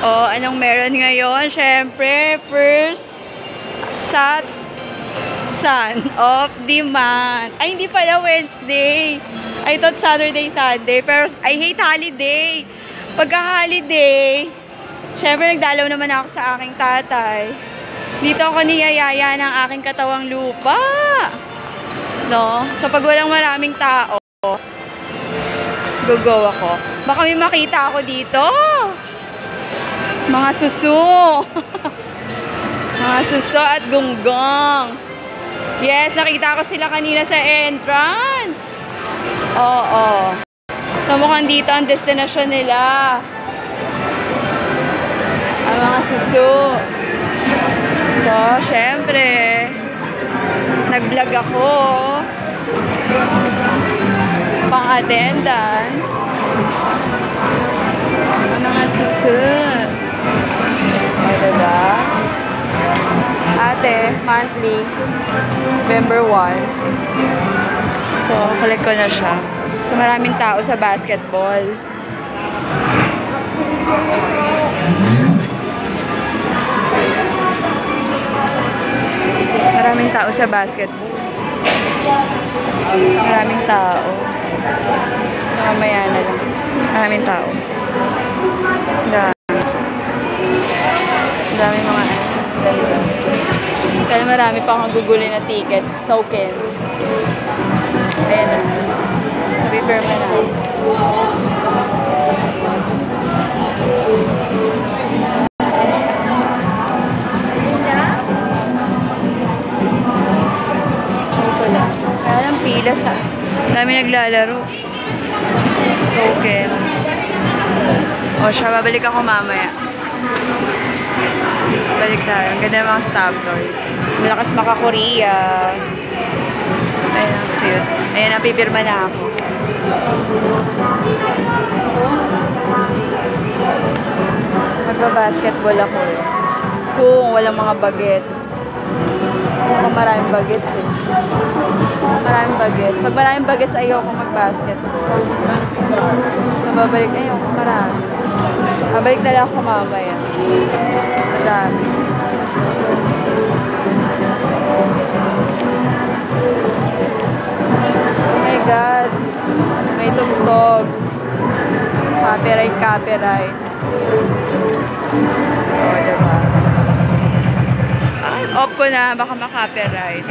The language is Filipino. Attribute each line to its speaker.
Speaker 1: Oh, anong meron ngayon? Siyempre, first Sun of the month. Ay, hindi pala Wednesday. I thought Saturday, Sunday. Pero I hate holiday. Pagka-holiday, siyempre nagdalaw naman ako sa aking tatay. Dito ako niyayaya ng aking katawang lupa. No? So, pag walang maraming tao, go ako. Baka may makita ako dito. Mga suso. Mga suso at gunggong. Yes, nakita ko sila kanina sa entrance. Oo. So, mukhang dito ang destination nila. Ang mga suso. So, syempre, nag-vlog ako. Pang-attendance. Ang mga suso. O, diba? Ate, monthly, November 1. So, collect ko na siya. So, maraming tao sa basketball. Maraming tao sa basketball. Maraming tao. Mamaya na lang. Maraming tao. Daming mga kaya marami pa akong gugulin na tickets, token. Ayan na. Sabi perma na. Kaya lang pila sa dami naglalaro. Token. O siya, babalik ako mamaya. Balik tayo. Ang ganda ng mga stop toys. Malakas maka-Korea. Ayun, ang cute. Ayun, napipirma na ako. Magba-basketball ako. Kung walang mga bagets. Kung maraming bagets eh. Maraming bagets. Pag maraming bagets, ayoko mag-basketball. So, babalik. Ayoko marami. Babalik na lang ako mamaya. Madami. Oh my God. May tugtog. Copyright. Oh, diba? Off ko na. Baka ma-copyright.